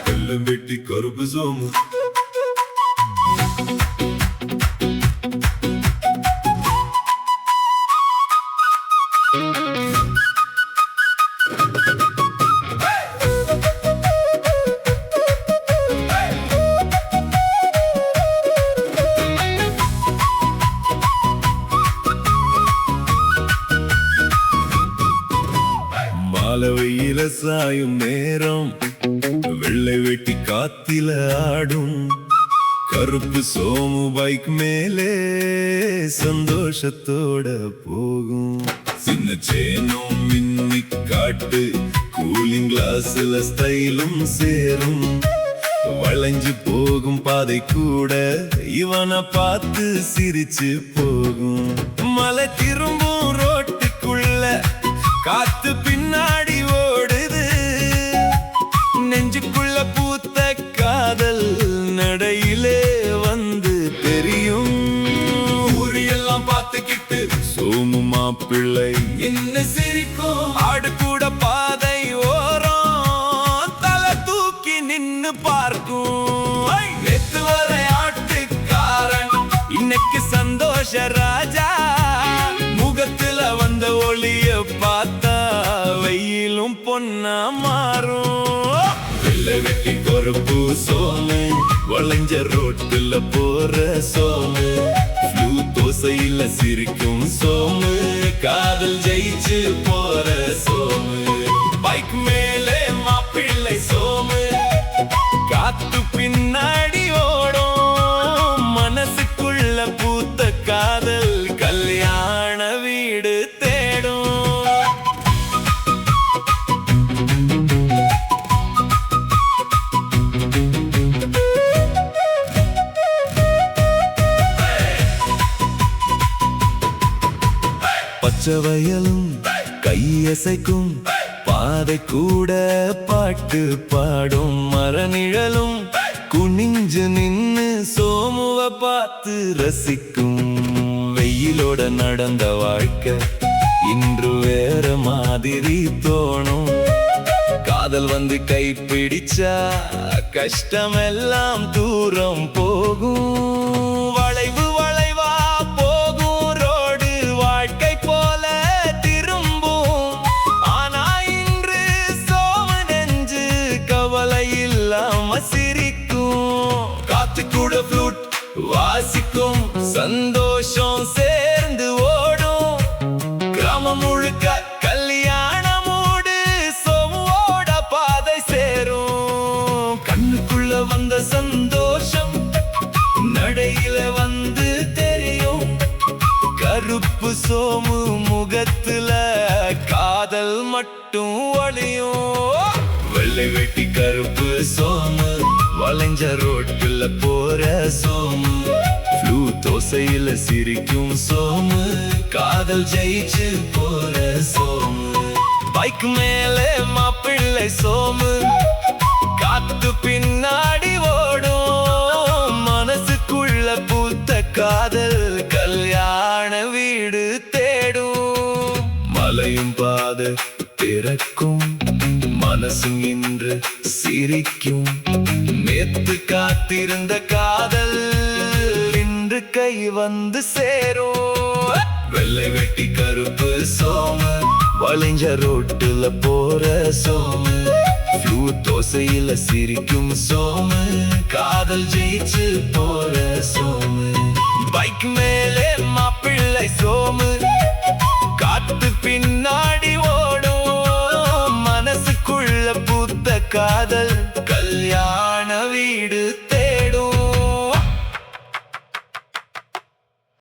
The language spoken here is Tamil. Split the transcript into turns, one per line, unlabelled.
வெள்ளம் வெட்டி கருப்பு சோமு மாலவையில சாயும் நேரம் வெள்ளை வெட்டி காத்தில ஆடும் கருப்பு சோமு பைக் மேலே சந்தோஷத்தோட போகும். சின்ன சேனும் மின்னி காட்டு கூலிங் கிளாஸ்ல ஸ்டைலும் சேரும். வளைஞ்சு போகும் பாதை கூட இவனை பார்த்து சிரிச்சு போகும். மலை திரும்பும் ரோட்டுக்குள்ள காத்து பின்னாடி ஓடுது. நெஞ்சுக்குள்ள பூத்த காதல் நடையிலே வந்து தெரியும். ஊரியெல்லாம் பார்த்துக்கிட்டு சோமு மாப்பிள்ளை என்ன சிரிக்கும். ஆடு கூட பாதை ஓரம் தலை தூக்கி நின்னு பார்க்கும். நேத்து வரை ஆட்டுக்காரன் இன்னைக்கு சந்தோஷ ராஜா. முகத்துல வந்த ஒளிய பார்த்தா வெயிலும் பொன்னா மாறும். வெள்ளை வெட்டி கருப்பு சோமு வளைஞ்ச ரோட்டுல போற சோமு. தோசையில சிரிக்கும் சோமு காதல் ஜெயிச்சு போற சோமு. பைக் மேலே மாப்பிள்ளை சோமு காத்து பின்னாடி ஓடும். மனசுக்குள்ள பூத்த காதல் கல்யாண வீடு தேடும். பச்சை வயலும் கையசைக்கும் பாதை கூட பாட்டு பாடும். மரநிழலும் குனிஞ்சு நின்னு சோமுவ பார்த்து ரசிக்கும். வெயிலோட நடந்த வாழ்க்கை இன்று வேற மாதிரி தோணும். காதல் வந்து கை பிடிச்சா கஷ்டமெல்லாம் தூரம் போகும். வளைவு வளைவா போகும் ரோடு வாழ்க்கை போல திரும்பும். ஆனா இன்று சோமு நெஞ்சு கவலை இல்லாம சிரிக்கும். காத்து கூட ஃப்ளூட் வாசிக்கும். சந்தோஷம் சேர்ந்து ஓடும். கிராமம் முழுக்க கல்யாண மூடு சோமுவோட பாதை சேரும். கண்ணுக்குள்ள வந்த சந்தோஷம் நடையில வந்து தெரியும். கருப்பு சோமு முகத்துல காதல் மட்டும் ஒளியும். வெள்ளை வெட்டி கருப்பு சோமு வளைஞ்ச ரோட்டுல போற சோமு. தோசையில சிரிக்கும் சோமு காதல் ஜெயிச்சு போற சோமு. பைக் மேலே மாப்பிள்ளை சோமு காத்து பின்னாடி ஓடும். மனசுக்குள்ள பூத்த காதல் கல்யாண வீடு தேடும். மலையும் பாதை திறக்கும். மனசும் இன்று சிரிக்கும். நேத்து காத்திருந்த காதல் இன்று கை வந்து சேரும். வெள்ளை வெட்டி கருப்பு சோமு வளைஞ்ச ரோட்டுல போற சோமு. தோசையில சிரிக்கும் சோமு காதல் ஜெயிச்சு போற சோமு.